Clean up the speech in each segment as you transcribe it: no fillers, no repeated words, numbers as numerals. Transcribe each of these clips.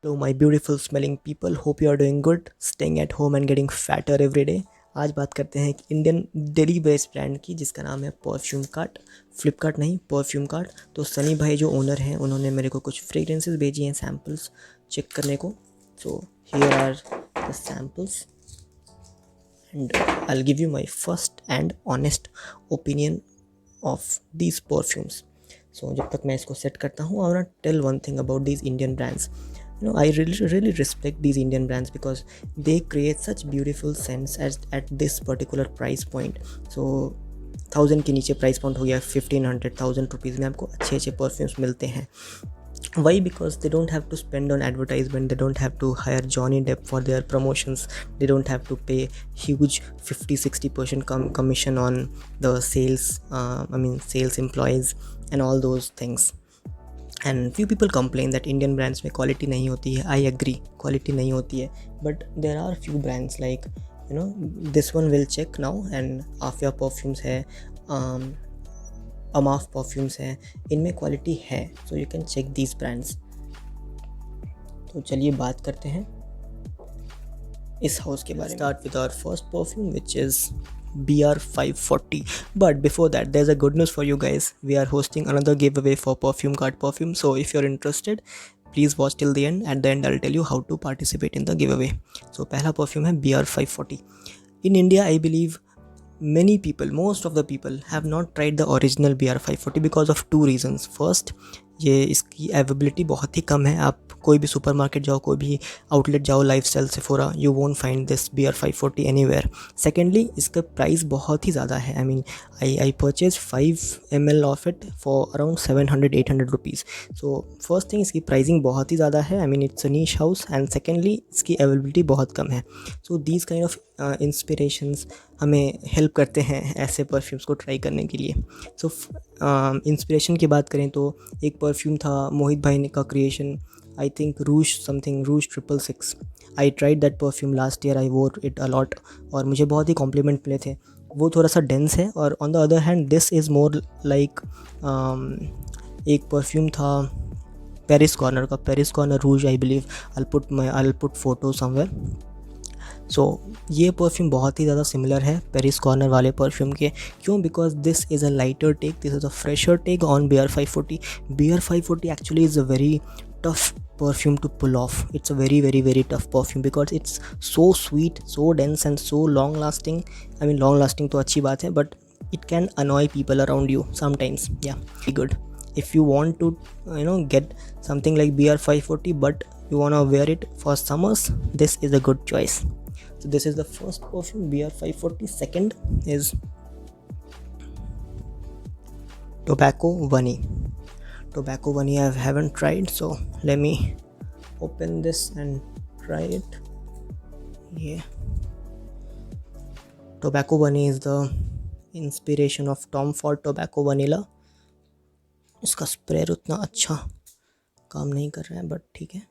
Hello my beautiful smelling people, hope you are doing good, staying at home and getting fatter every day। आज बात करते हैं एक Indian daily based brand की जिसका नाम है परफ्यूम कार्ट। फ्लिपकार्ट नहीं, परफ्यूम कार्ट। तो सनी भाई जो ओनर हैं उन्होंने मेरे को कुछ फ्रेग्रेंसेस भेजी हैं सैम्पल्स चेक करने को। So here are the samples and I will give you my first and honest opinion of these perfumes. So जब तक मैं इसको सेट करता हूँ, I want to tell one thing about these Indian brands. I really respect these Indian brands because they create such beautiful scents at this particular price point. So 1000 के नीचे price point हो गया, 1500 1000 rupees में आपको अच्छे अच्छे perfumes मिलते हैं। Why? Because they don't have to spend on advertisement, they don't have to hire Johnny Depp for their promotions, they don't have to pay huge 50-60% commission on the sales sales employees and all those things. And few people complain that Indian brands में quality नहीं होती है। I agree, quality नहीं होती है, but there are few brands like this one will check now and आफिया perfumes है, Armaf perfumes है, इनमें क्वालिटी है। So you can check these brands. तो चलिए बात करते हैं इस हाउस के बारे में। Start with our first perfume which is BR540. But before that, there's a good news for you guys. We are hosting another giveaway for Perfume Card Perfume. So if you're interested, please watch till the end. At the end, I'll tell you how to participate in the giveaway. So पहला perfume है BR540. In India, I believe many people, most of the people have not tried the original BR540 because of two reasons. First, ये इसकी availability बहुत ही कम है। आप कोई भी supermarket जाओ, कोई भी आउटलेट जाओ, lifestyle Sephora, you won't find this BR540 anywhere. Secondly, इसका प्राइस बहुत ही ज़्यादा है। I purchase 5 ml of it for around 700-800 rupees. So first thing, इसकी प्राइसिंग बहुत ही ज़्यादा है। It's a niche house, and secondly इसकी अवेलेबिलिटी बहुत कम है। So these kind of inspirations हमें हेल्प करते हैं ऐसे परफ्यूम्स को ट्राई करने के लिए। सो इंस्पिरेशन की बात करें तो एक परफ्यूम था मोहित भाई का creation, I think ROUGE 666। I tried that perfume last year, आई वोर इट अलॉट और मुझे बहुत ही कॉम्प्लीमेंट मिले थे। वो थोड़ा सा डेंस है, और on the other hand this is more like एक परफ्यूम था पेरिस कॉर्नर का, Paris corner rouge, I believe. I put photo somewhere. So ये परफ्यूम बहुत ही ज़्यादा सिमिलर है पेरिस कॉर्नर वाले परफ्यूम के। क्यों? Because this is a lighter take, this is a fresher take on BR540। BR540 actually is a very tough perfume to pull off. It's a very tough perfume because it's so sweet, so dense and so long lasting. Long lasting तो अच्छी बात है, but it can annoy people around you sometimes. Yeah, very good. If you want to get something like BR540 but you want to wear it for summers, this is a good choice. So this is the first perfume, BR540. Second is Tobacco Bunny. Tobacco Bunny I haven't tried, so let me open this and try it. Yeah, Tobacco Bunny is the inspiration of Tom Ford Tobacco Vanilla. इसका spray उतना अच्छा काम नहीं कर रहा है, but ठीक है।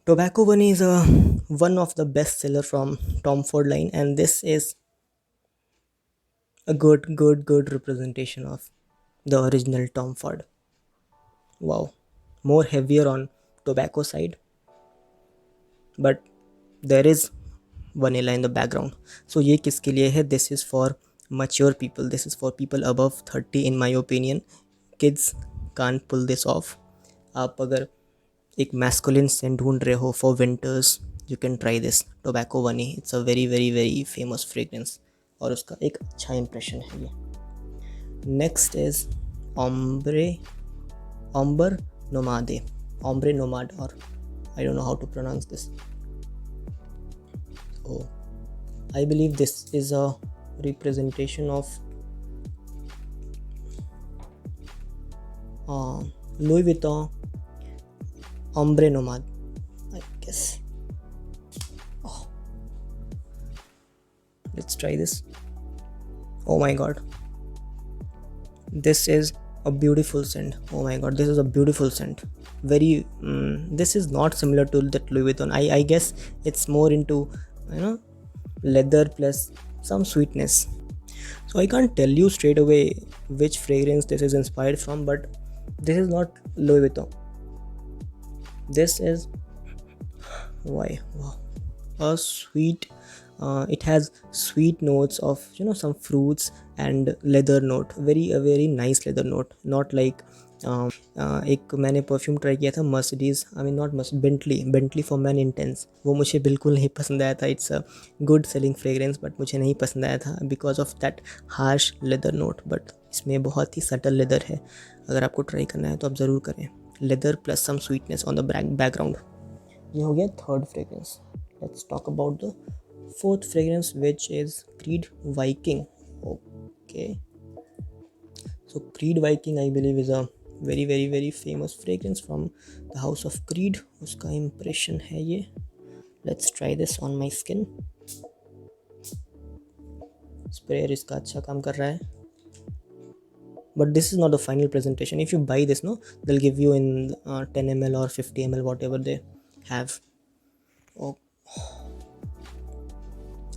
Tobacco Bunny is one of the best seller from Tom Ford line, and this is a good representation of the original Tom Ford. Wow, more heavier on tobacco side, but there is vanilla in the background. So ये किसके लिए है? This is for mature people, this is for people above 30 in my opinion. Kids can't pull this off. आप अगर एक masculine scent ढूंढ रहे हो for winters, you can try this Tobacco Bunny. It's a very famous fragrance और उसका एक अच्छा impression है ये। Next is Ombre Nomade, Ombre Nomade, or I don't know how to pronounce this. Oh, I believe this is a representation of Louis Vuitton Ombre Nomade, I guess. Oh, let's try this. Oh my god, this is a beautiful scent. Oh my god, this is a beautiful scent. Very this is not similar to that Louis Vuitton. I guess it's more into leather plus some sweetness. So I can't tell you straight away which fragrance this is inspired from, but This is not Louis Vuitton. This is why wow, a sweet. It has sweet notes of some fruits and leather note. A very nice leather note. Not like एक मैंने perfume try किया था Mercedes, I mean not Mercedes, Bentley for man intense. वो मुझे बिल्कुल नहीं पसंद आया था. It's a good selling fragrance but मुझे नहीं पसंद आया था because of that harsh leather note. But इसमें बहुत ही सटल लेदर है. अगर आपको ट्राई करना है तो आप ज़रूर करें. Leather plus some sweetness on the background. ये हो गया third fragrance. Let's talk about the fourth fragrance, which is Creed Viking. Okay, so Creed Viking I believe is a very famous fragrance from the house of Creed. उसका impression है ये. Let's try this on my skin. Sprayer इसका अच्छा काम कर रहा है. But this is not the final presentation. If you buy this, no, they'll give you in 10 ml or 50 ml, whatever they have. Oh,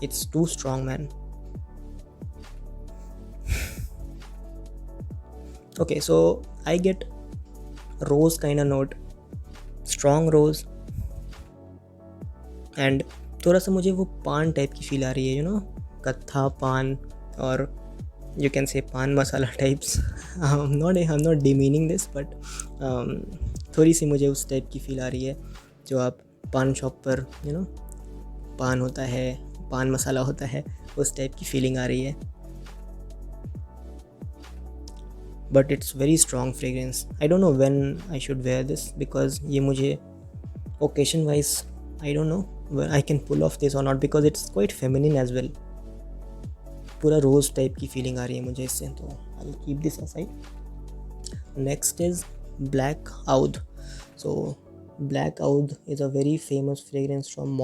it's too strong, man. Okay, so I get rose kind of note, strong rose, and थोड़ा सा मुझे वो पान type की feel आ रही है, कत्था पान, और you can say पान मसाला types. I'm not demeaning this, but थोड़ी सी मुझे उस टाइप की फील आ रही है जो आप पान शॉप पर पान होता है, पान मसाला होता है, उस टाइप की फीलिंग आ रही है. But it's very strong fragrance. I don't know when I should wear this because ये मुझे occasion wise I don't know I can pull off this or not because it's quite feminine as well. पूरा rose type की feeling आ रही है मुझे इससे, तो I will keep this aside. Next is black oud. So black oud is a very famous fragrance from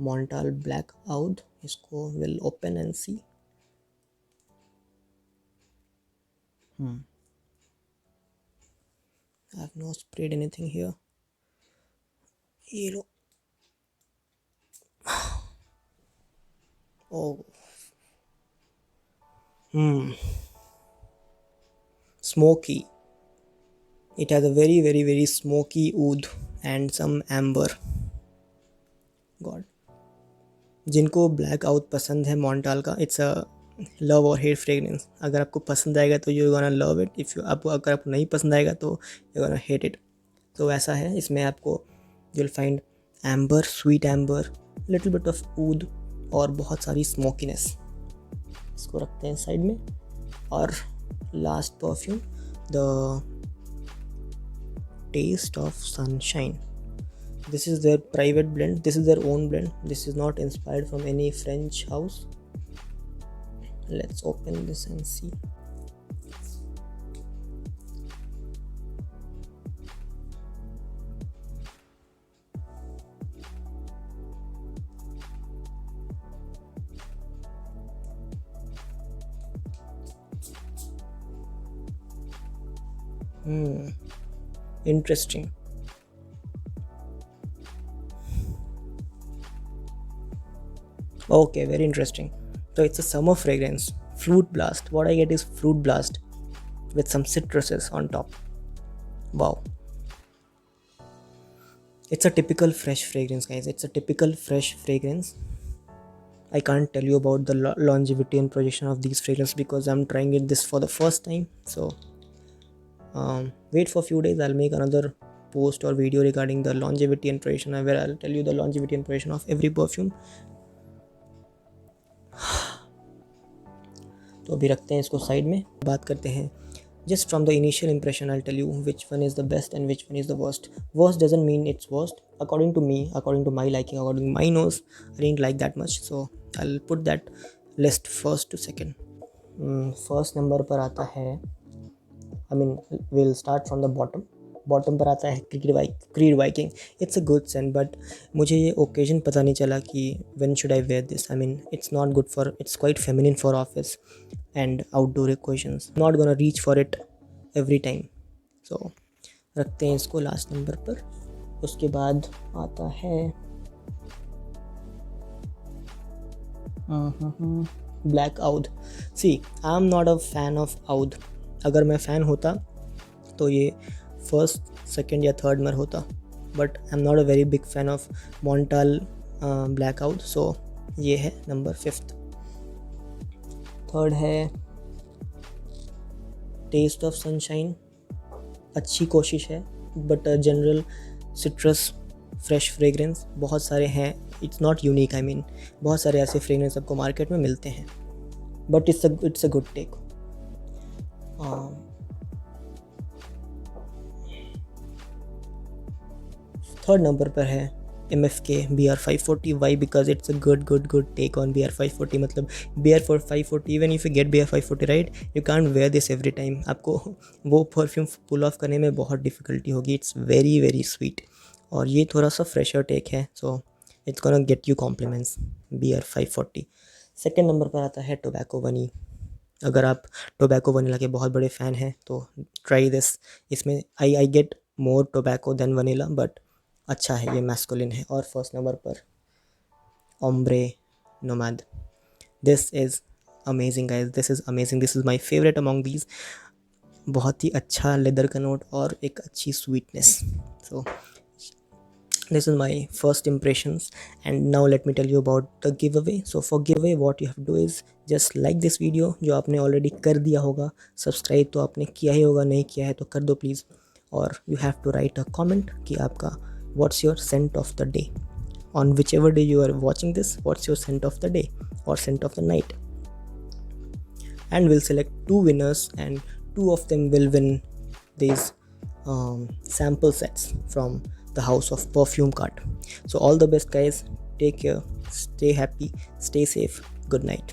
Montal Black Oud. इसको will open and see. I have not sprayed anything here. Hero. Oh. Smoky. It has a very smoky oud and some amber. God. जिनको black out पसंद है मॉन्टाल का, it's a love और hate fragrance. अगर आपको पसंद आएगा तो यू गोना लव इट. अगर आपको नहीं पसंद आएगा तो यू गोना हेट इट. तो ऐसा है. इसमें आपको you will find amber, sweet amber, little bit of oud और बहुत सारी स्मोकीनेस. इसको रखते हैं साइड में. और last perfume, the taste of sunshine. This is their private blend. This is their own blend. This is not inspired from any French house. Let's open this and see. Interesting. Okay, very interesting. So it's a summer fragrance, fruit blast. What I get is fruit blast with some citruses on top. Wow. It's a typical fresh fragrance, guys. It's a typical fresh fragrance. I can't tell you about the longevity and projection of these fragrances because I'm trying this for the first time. So wait for a few days. I'll make another post or video regarding the longevity and projection where I'll tell you the longevity and projection of every perfume. तो अभी रखते हैं इसको side में. बात करते हैं just from the initial impression. I tell you which one is the best and which one is the worst. Worst doesn't mean it's worst. According to me, according to my liking, according to my nose, I didn't like that much. So I will put that list first to second. First number पर आता है, I mean will start from the bottom पर आता है Creed Viking. It's a good scent but मुझे ये occasion पता नहीं चला कि when should I wear this. I mean it's not good for, it's quite feminine for office and outdoor occasions. Not gonna reach for it every time. So रखते हैं इसको last number पर. उसके बाद आता है black oud. See I am not a fan of oud. अगर मैं फ़ैन होता तो ये फर्स्ट, सेकंड या थर्ड में होता, but I am not a very big fan of Montale black oud, so ये है नंबर 5th। थर्ड है टेस्ट ऑफ सनशाइन। अच्छी कोशिश है, but general citrus fresh fragrance बहुत सारे हैं, it's not unique, I mean बहुत सारे ऐसे फ्रेगरेंस आपको मार्केट में मिलते हैं, but it's a good take. Third number पर है MFK BR540। Why? Because it's a good take on BR540। मतलब BR540, even if you get BR540 right, you can't where this every time. आपको वो perfume pull of करने में बहुत difficulty होगी। It's very very sweet, और ये थोड़ा सा फ्रेशर टेक है, so it's gonna get you compliments BR540। Second number पर आता है टोबैको वनी। अगर आप टोबैको वनीला के बहुत बड़े फ़ैन हैं तो ट्राई दिस। इसमें I get more tobacco than vanilla, but अच्छा है, ये मैस्कुलिन है। और फर्स्ट नंबर पर Ombre Nomade. This is amazing guys, this is amazing, this is my favourite among these. बहुत ही अच्छा लेदर का नोट और एक अच्छी sweetness. So this is my first impressions, and now let me tell you about the giveaway. So for giveaway what you have to do is just like this video, जो आपने already कर दिया होगा, subscribe तो आपने किया ही होगा, नहीं किया है तो कर दो प्लीज़, और you have to write a comment कि आपका what's your scent of the day, on whichever day you are watching this, what's your scent of the day or scent of the night, and we'll select 2 winners, and 2 of them will win these sample sets from the House of Perfume cart. So all the best guys, take care, stay happy, stay safe, good night.